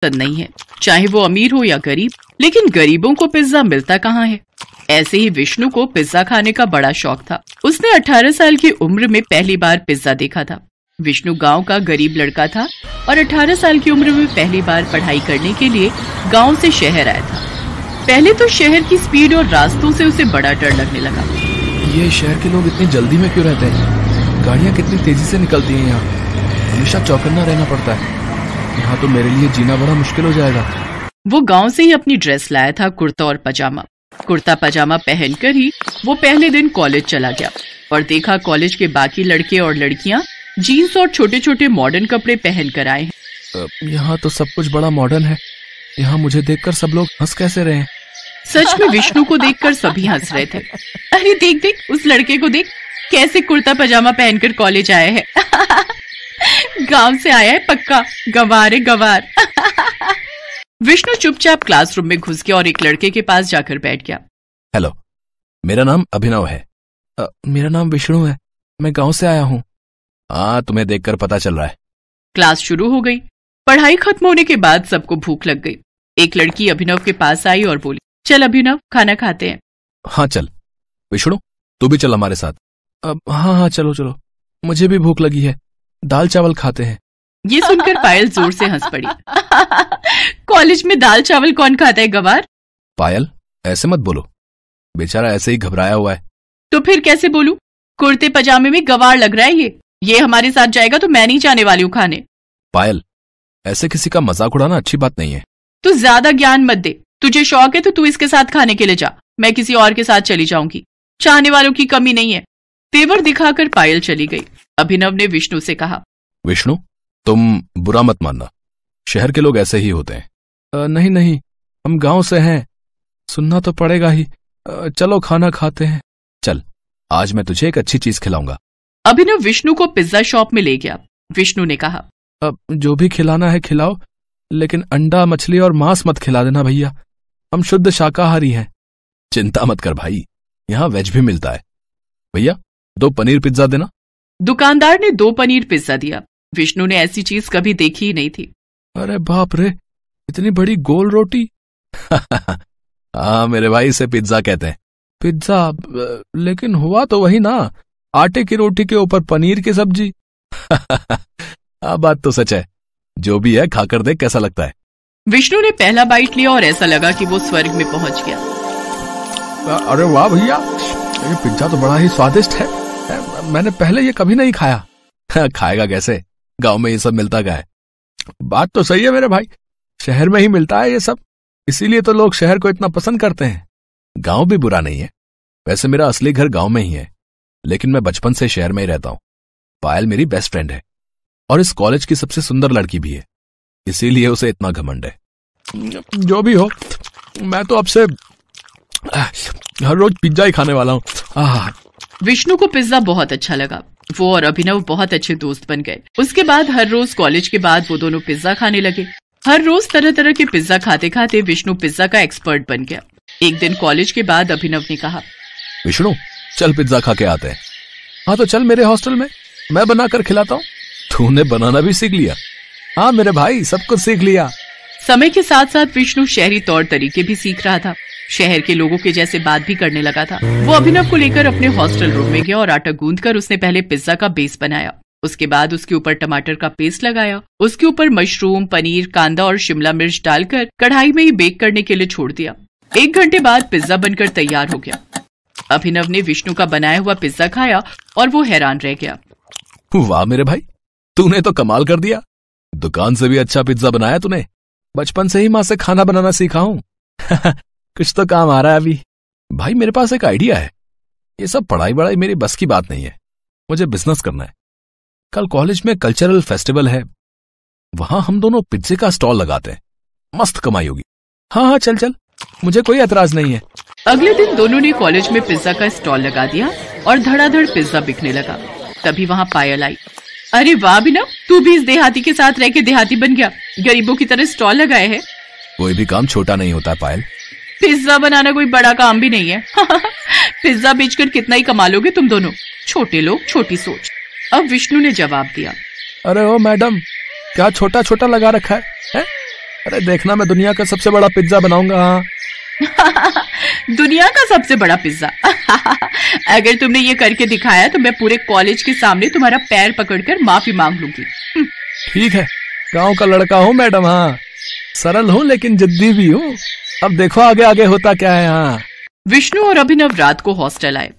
पसंद नहीं है, चाहे वो अमीर हो या गरीब। लेकिन गरीबों को पिज्जा मिलता कहाँ है। ऐसे ही विष्णु को पिज्जा खाने का बड़ा शौक था। उसने 18 साल की उम्र में पहली बार पिज्जा देखा था। विष्णु गांव का गरीब लड़का था और 18 साल की उम्र में पहली बार पढ़ाई करने के लिए गांव से शहर आया था। पहले तो शहर की स्पीड और रास्तों से उसे बड़ा डर लगने लगा। ये शहर के लोग इतनी जल्दी में क्यों रहते हैं? गाड़ियाँ कितनी तेजी से निकलती हैं यहाँ। हमेशा चौकन्ना रहना पड़ता है। यहाँ तो मेरे लिए जीना बड़ा मुश्किल हो जाएगा। वो गांव से ही अपनी ड्रेस लाया था, कुर्ता और पजामा। कुर्ता पजामा पहनकर ही वो पहले दिन कॉलेज चला गया और देखा कॉलेज के बाकी लड़के और लड़कियां जीन्स और छोटे छोटे मॉडर्न कपड़े पहन कर आए हैं। यहाँ तो सब कुछ बड़ा मॉडर्न है। यहाँ मुझे देखकर सब लोग हंस कैसे रहे हैं? सच में विष्णु को देखकर सभी हंस रहे थे। अरे देख देख, उस लड़के को देख, कैसे कुर्ता पजामा पहनकर कॉलेज आया है। गांव से आया है पक्का, गंवार है गंवार। विष्णु चुपचाप क्लासरूम में घुस गया और एक लड़के के पास जाकर बैठ गया। हेलो, मेरा नाम अभिनव है। मेरा नाम विष्णु है, मैं गांव से आया हूँ। हाँ, तुम्हें देखकर पता चल रहा है। क्लास शुरू हो गई। पढ़ाई खत्म होने के बाद सबको भूख लग गई। एक लड़की अभिनव के पास आई और बोली, चल अभिनव, खाना खाते हैं। हाँ चल। विष्णु, तू भी चल हमारे साथ। हाँ चलो चलो, मुझे भी भूख लगी है, दाल चावल खाते हैं। ये सुनकर पायल जोर से हंस पड़ी। कॉलेज में दाल चावल कौन खाता है गवार? पायल, ऐसे मत बोलो, बेचारा ऐसे ही घबराया हुआ है। तो फिर कैसे बोलूं? कुर्ते पजामे में गवार लग रहा है ये हमारे साथ जाएगा तो मैं नहीं जाने वाली हूँ खाने। पायल, ऐसे किसी का मजाक उड़ाना अच्छी बात नहीं है। तू ज्यादा ज्ञान मत दे। तुझे शौक है तो तू इसके साथ खाने के लिए जा, मैं किसी और के साथ चली जाऊंगी। चाहने वालों की कमी नहीं है। तेवर दिखाकर पायल चली गई। अभिनव ने विष्णु से कहा, विष्णु, तुम बुरा मत मानना, शहर के लोग ऐसे ही होते हैं। नहीं नहीं, हम गांव से हैं, सुनना तो पड़ेगा ही। चलो खाना खाते हैं। चल, आज मैं तुझे एक अच्छी चीज खिलाऊंगा। अभिनव विष्णु को पिज्जा शॉप में ले गया। विष्णु ने कहा, जो भी खिलाना है खिलाओ, लेकिन अंडा, मछली और मांस मत खिला देना भैया, हम शुद्ध शाकाहारी हैं। चिंता मत कर भाई, यहाँ वेज भी मिलता है। भैया, 2 पनीर पिज्जा देना। दुकानदार ने 2 पनीर पिज्जा दिया। विष्णु ने ऐसी चीज कभी देखी ही नहीं थी। अरे बाप रे, इतनी बड़ी गोल रोटी। हाँ मेरे भाई, इसे पिज्जा कहते हैं। पिज्जा? लेकिन हुआ तो वही ना, आटे की रोटी के ऊपर पनीर की सब्जी। हाँ, बात तो सच है। जो भी है, खाकर देख कैसा लगता है। विष्णु ने पहला बाइट लिया और ऐसा लगा कि वो स्वर्ग में पहुंच गया। अरे वाह भैया, ये पिज्जा तो बड़ा ही स्वादिष्ट है, मैंने पहले ये कभी नहीं खाया। खाएगा कैसे, गांव में ये सब मिलता क्या है। बात तो सही है मेरे भाई, शहर में ही मिलता है ये सब, इसीलिए तो लोग शहर को इतना पसंद करते हैं। गांव भी बुरा नहीं है, वैसे मेरा असली घर गांव में ही है, लेकिन मैं बचपन से शहर में ही रहता हूं। पायल मेरी बेस्ट फ्रेंड है और इस कॉलेज की सबसे सुंदर लड़की भी है, इसीलिए उसे इतना घमंड है। जो भी हो, मैं तो अब से हर रोज पिज्जा ही खाने वाला हूँ। विष्णु को पिज्जा बहुत अच्छा लगा। वो और अभिनव बहुत अच्छे दोस्त बन गए। उसके बाद हर रोज कॉलेज के बाद वो दोनों पिज्जा खाने लगे। हर रोज तरह तरह के पिज्जा खाते खाते विष्णु पिज्जा का एक्सपर्ट बन गया। एक दिन कॉलेज के बाद अभिनव ने कहा, विष्णु, चल पिज्जा खा के आते हैं। हाँ तो चल मेरे हॉस्टल में, मैं बना कर खिलाता हूँ। तूने बनाना भी सीख लिया? हाँ मेरे भाई, सब कुछ सीख लिया। समय के साथ साथ विष्णु शहरी तौर तरीके भी सीख रहा था। शहर के लोगों के जैसे बात भी करने लगा था। वो अभिनव को लेकर अपने हॉस्टल रूम में गया और आटा गूंथकर उसने पहले पिज्जा का बेस बनाया। उसके बाद उसके ऊपर टमाटर का पेस्ट लगाया। उसके ऊपर मशरूम, पनीर, कांदा और शिमला मिर्च डालकर कढ़ाई में ही बेक करने के लिए छोड़ दिया। 1 घंटे बाद पिज्जा बनकर तैयार हो गया। अभिनव ने विष्णु का बनाया हुआ पिज्जा खाया और वो हैरान रह गया। वाह मेरे भाई, तूने तो कमाल कर दिया। दुकान से भी अच्छा पिज्जा बनाया तूने। बचपन से ही माँ से खाना बनाना सीखा हूँ। कुछ तो काम आ रहा है अभी। भाई मेरे पास एक आइडिया है। ये सब पढ़ाई वढ़ाई मेरी बस की बात नहीं है, मुझे बिजनेस करना है। कल कॉलेज में कल्चरल फेस्टिवल है, वहां हम दोनों पिज्जे का स्टॉल लगाते हैं, मस्त कमाई होगी। हाँ चल चल, मुझे कोई एतराज नहीं है। अगले दिन दोनों ने कॉलेज में पिज्जा का स्टॉल लगा दिया और धड़ाधड़ पिज्जा बिकने लगा। तभी वहां पायल आई। अरे वाह अभिनव, तू भी इस देहाती के साथ रह के देहाती बन गया, गरीबों की तरह स्टॉल लगाए है। कोई भी काम छोटा नहीं होता पायल। पिज्जा बनाना कोई बड़ा काम भी नहीं है। पिज्जा बेचकर कितना ही कमा लोगे तुम दोनों, छोटे लोग छोटी सोच। अब विष्णु ने जवाब दिया, अरे ओ मैडम, क्या छोटा छोटा लगा रखा है? अरे देखना, मैं दुनिया का सबसे बड़ा पिज्जा बनाऊंगा। हाँ। दुनिया का सबसे बड़ा पिज्जा। अगर तुमने ये करके दिखाया तो मैं पूरे कॉलेज के सामने तुम्हारा पैर पकड़कर माफी मांग लूंगी। ठीक है, गांव का लड़का हूँ मैडम। हाँ, सरल हूँ लेकिन जिद्दी भी हूँ। अब देखो आगे आगे होता क्या है। हाँ। विष्णु और अभिनव रात को हॉस्टल आए।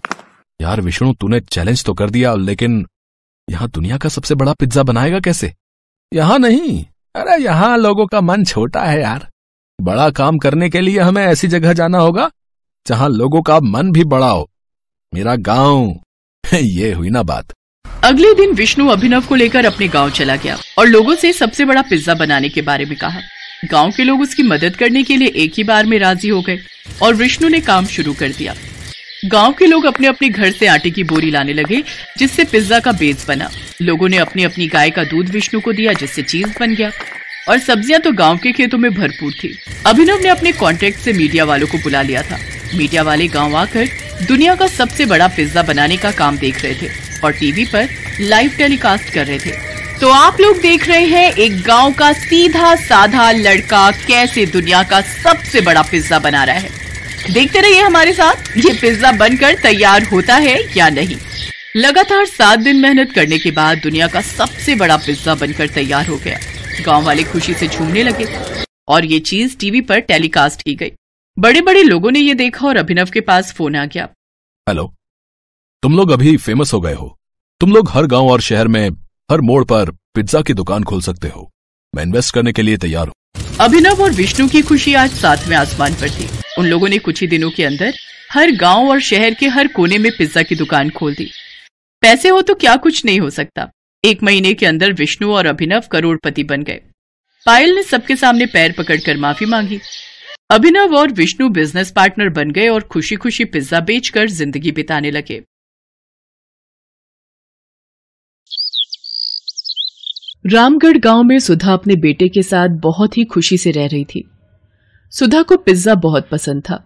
यार विष्णु, तूने चैलेंज तो कर दिया, लेकिन यहाँ दुनिया का सबसे बड़ा पिज्जा बनाएगा कैसे? यहाँ नहीं, अरे यहाँ लोगों का मन छोटा है यार। बड़ा काम करने के लिए हमें ऐसी जगह जाना होगा जहाँ लोगों का मन भी बड़ा हो। मेरा गांव। ये हुई ना बात। अगले दिन विष्णु अभिनव को लेकर अपने गांव चला गया और लोगों से सबसे बड़ा पिज्जा बनाने के बारे में कहा। गांव के लोग उसकी मदद करने के लिए एक ही बार में राजी हो गए और विष्णु ने काम शुरू कर दिया। गांव के लोग अपने अपने घर से आटे की बोरी लाने लगे, जिससे पिज्जा का बेस बना। लोगों ने अपनी अपनी गाय का दूध विष्णु को दिया, जिससे चीज बन गया। और सब्जियां तो गांव के खेतों में भरपूर थी। अभिनव ने अपने कॉन्ट्रैक्ट से मीडिया वालों को बुला लिया था। मीडिया वाले गांव आकर दुनिया का सबसे बड़ा पिज्जा बनाने का काम देख रहे थे और टीवी पर लाइव टेलीकास्ट कर रहे थे। तो आप लोग देख रहे हैं एक गांव का सीधा साधा लड़का कैसे दुनिया का सबसे बड़ा पिज्जा बना रहा है। देखते रहिए हमारे साथ, ये पिज्जा बनकर तैयार होता है या नहीं। लगातार 7 दिन मेहनत करने के बाद दुनिया का सबसे बड़ा पिज्जा बनकर तैयार हो गया। गांव वाले खुशी से झूमने लगे और ये चीज टीवी पर टेलीकास्ट की गई। बड़े बड़े लोगों ने ये देखा और अभिनव के पास फोन आ गया। हेलो, तुम लोग अभी फेमस हो गए हो। तुम लोग हर गांव और शहर में हर मोड़ पर पिज्जा की दुकान खोल सकते हो। मैं इन्वेस्ट करने के लिए तैयार हूँ। अभिनव और विष्णु की खुशी आज 7वें आसमान पर थी। उन लोगों ने कुछ ही दिनों के अंदर हर गांव और शहर के हर कोने में पिज्जा की दुकान खोल दी। पैसे हो तो क्या कुछ नहीं हो सकता। 1 महीने के अंदर विष्णु और अभिनव करोड़पति बन गए। पायल ने सबके सामने पैर पकड़कर माफी मांगी। अभिनव और विष्णु बिजनेस पार्टनर बन गए और खुशी खुशी पिज्जा बेचकर जिंदगी बिताने लगे। रामगढ़ गांव में सुधा अपने बेटे के साथ बहुत ही खुशी से रह रही थी। सुधा को पिज्जा बहुत पसंद था।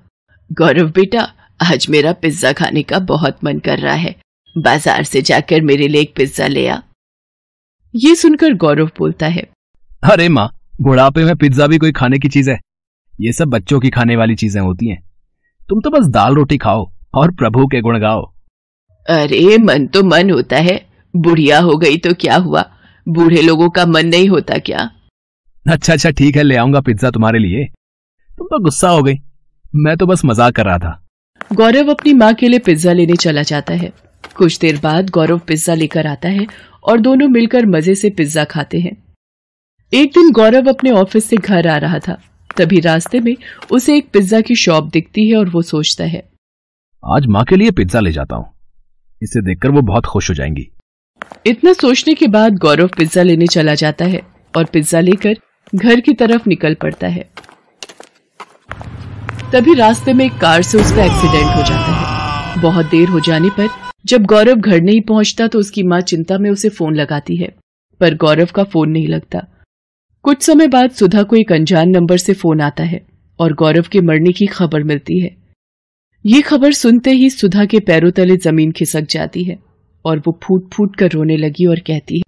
गौरव बेटा, आज मेरा पिज्जा खाने का बहुत मन कर रहा है। बाजार से जाकर मेरे लिए एक पिज्जा ले आ। ये सुनकर गौरव बोलता है, अरे माँ, बुढ़ापे में पिज्जा भी कोई खाने की चीज है? ये सब बच्चों की खाने वाली चीजें होती हैं। तुम तो बस दाल रोटी खाओ और प्रभु के गुण गाओ। अरे मन तो मन होता है, बुढ़िया हो गई तो क्या हुआ, बूढ़े लोगों का मन नहीं होता क्या? अच्छा ठीक है, ले आऊंगा पिज्जा तुम्हारे लिए। तुम तो गुस्सा हो गई, मैं तो बस मजाक कर रहा था। गौरव अपनी माँ के लिए पिज्जा लेने चला जाता है। कुछ देर बाद गौरव पिज्जा लेकर आता है और दोनों मिलकर मजे से पिज्जा खाते हैं। एक दिन गौरव अपने ऑफिस से घर आ रहा था, तभी रास्ते में उसे एक पिज्जा की शॉप दिखती है और वो सोचता है, आज माँ के लिए पिज्जा ले जाता हूँ, इसे देखकर वो बहुत खुश हो जाएंगी। इतना सोचने के बाद गौरव पिज्जा लेने चला जाता है और पिज्जा लेकर घर की तरफ निकल पड़ता है। तभी रास्ते में एक कार से उसका एक्सीडेंट हो जाता है। बहुत देर हो जाने पर जब गौरव घर नहीं पहुंचता तो उसकी माँ चिंता में उसे फोन लगाती है, पर गौरव का फोन नहीं लगता। कुछ समय बाद सुधा को एक अनजान नंबर से फोन आता है और गौरव के मरने की खबर मिलती है। ये खबर सुनते ही सुधा के पैरों तले जमीन खिसक जाती है और वो फूट फूट कर रोने लगी और कहती है,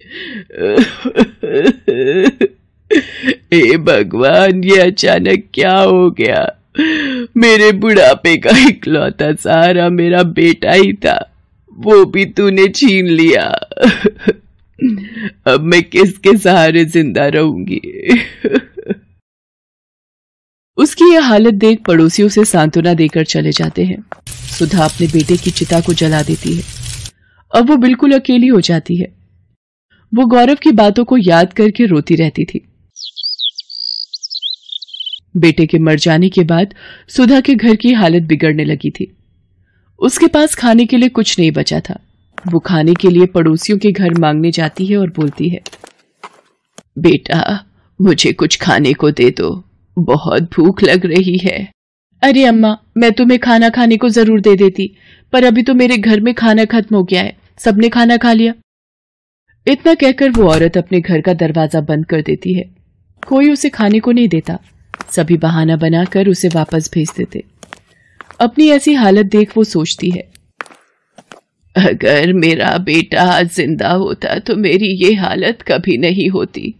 हे भगवान, ये अचानक क्या हो गया? मेरे बुढ़ापे का इकलौता सहारा मेरा बेटा ही था, वो भी तूने छीन लिया। अब मैं किसके सहारे जिंदा रहूंगी? उसकी यह हालत देख पड़ोसियों से सांत्वना देकर चले जाते हैं। सुधा अपने बेटे की चिता को जला देती है। अब वो बिल्कुल अकेली हो जाती है। वो गौरव की बातों को याद करके रोती रहती थी। बेटे के मर जाने के बाद सुधा के घर की हालत बिगड़ने लगी थी। उसके पास खाने के लिए कुछ नहीं बचा था। वो खाने के लिए पड़ोसियों के घर मांगने जाती है और बोलती है, बेटा मुझे कुछ खाने को दे दो, बहुत भूख लग रही है। अरे अम्मा, मैं तुम्हें खाना खाने को जरूर दे देती, पर अभी तो मेरे घर में खाना खत्म हो गया है, सबने खाना खा लिया। इतना कहकर वो औरत अपने घर का दरवाजा बंद कर देती है। कोई उसे खाने को नहीं देता। सभी बहाना बनाकर उसे वापस भेज देते। अपनी ऐसी हालत देख वो सोचती है, अगर मेरा बेटा जिंदा होता तो मेरी ये हालत कभी नहीं होती।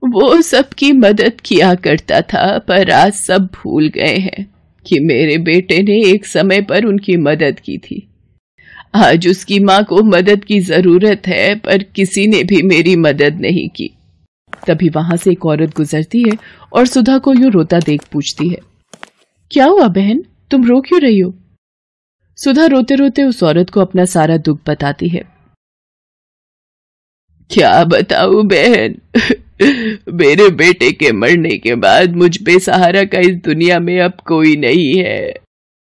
वो सबकी मदद किया करता था, पर आज सब भूल गए हैं कि मेरे बेटे ने एक समय पर उनकी मदद की थी। आज उसकी माँ को मदद की जरूरत है, पर किसी ने भी मेरी मदद नहीं की। तभी वहां से एक औरत गुजरती है और सुधा को यूं रोता देख पूछती है, क्या हुआ बहन, तुम रो क्यों रही हो? सुधा रोते रोते उस औरत को अपना सारा दुख बताती है। क्या बताऊं बहन, मेरे बेटे के मरने के बाद मुझ बेसहारा का इस दुनिया में अब कोई नहीं है।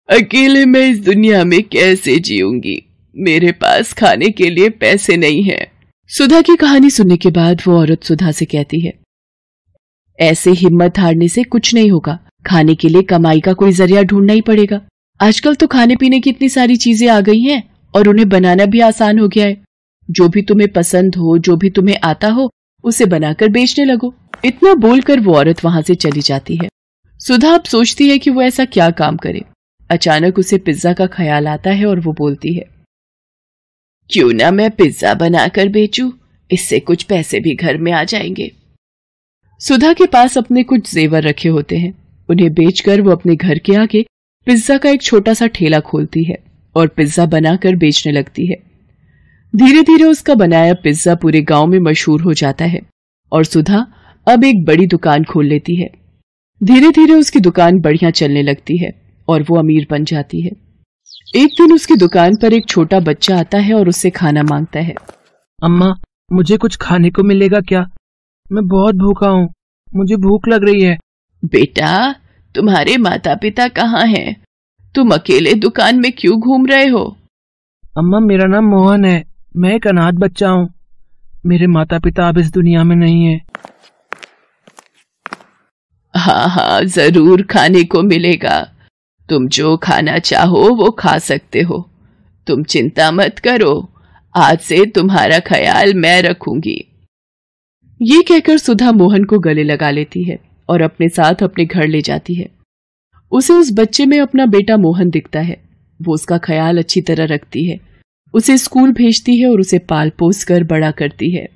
अकेले मैं इस दुनिया में कैसे जीऊंगी? मेरे पास खाने के लिए पैसे नहीं हैं। सुधा की कहानी सुनने के बाद वो औरत सुधा से कहती है, ऐसे हिम्मत हारने से कुछ नहीं होगा। खाने के लिए कमाई का कोई जरिया ढूंढना ही पड़ेगा। आजकल तो खाने पीने की इतनी सारी चीजें आ गई हैं और उन्हें बनाना भी आसान हो गया है। जो भी तुम्हें पसंद हो, जो भी तुम्हें आता हो, उसे बनाकर बेचने लगो। इतना बोलकर वो औरत वहां से चली जाती है। सुधा अब सोचती है कि वो ऐसा क्या काम करे। अचानक उसे पिज्जा का ख्याल आता है और वो बोलती है, क्यों ना मैं पिज्जा बनाकर बेचूं, इससे कुछ पैसे भी घर में आ जाएंगे। सुधा के पास अपने कुछ जेवर रखे होते हैं। उन्हें बेचकर वो अपने घर के आगे पिज्जा का एक छोटा सा ठेला खोलती है और पिज्जा बनाकर बेचने लगती है। धीरे धीरे उसका बनाया पिज्जा पूरे गांव में मशहूर हो जाता है और सुधा अब एक बड़ी दुकान खोल लेती है। धीरे धीरे उसकी दुकान बढ़िया चलने लगती है और वो अमीर बन जाती है। एक दिन उसकी दुकान पर एक छोटा बच्चा आता है और उससे खाना मांगता है। अम्मा, मुझे कुछ खाने को मिलेगा क्या? मैं बहुत भूखा हूँ, मुझे भूख लग रही है। बेटा, तुम्हारे माता पिता कहाँ हैं? तुम अकेले दुकान में क्यों घूम रहे हो? अम्मा, मेरा नाम मोहन है, मैं एक अनाथ बच्चा हूँ। मेरे माता पिता अब इस दुनिया में नहीं है। हाँ हाँ, जरूर खाने को मिलेगा। तुम जो खाना चाहो वो खा सकते हो। तुम चिंता मत करो, आज से तुम्हारा ख्याल मैं रखूंगी। ये कहकर सुधा मोहन को गले लगा लेती है और अपने साथ अपने घर ले जाती है। उसे उस बच्चे में अपना बेटा मोहन दिखता है। वो उसका ख्याल अच्छी तरह रखती है, उसे स्कूल भेजती है और उसे पाल पोस कर बड़ा करती है।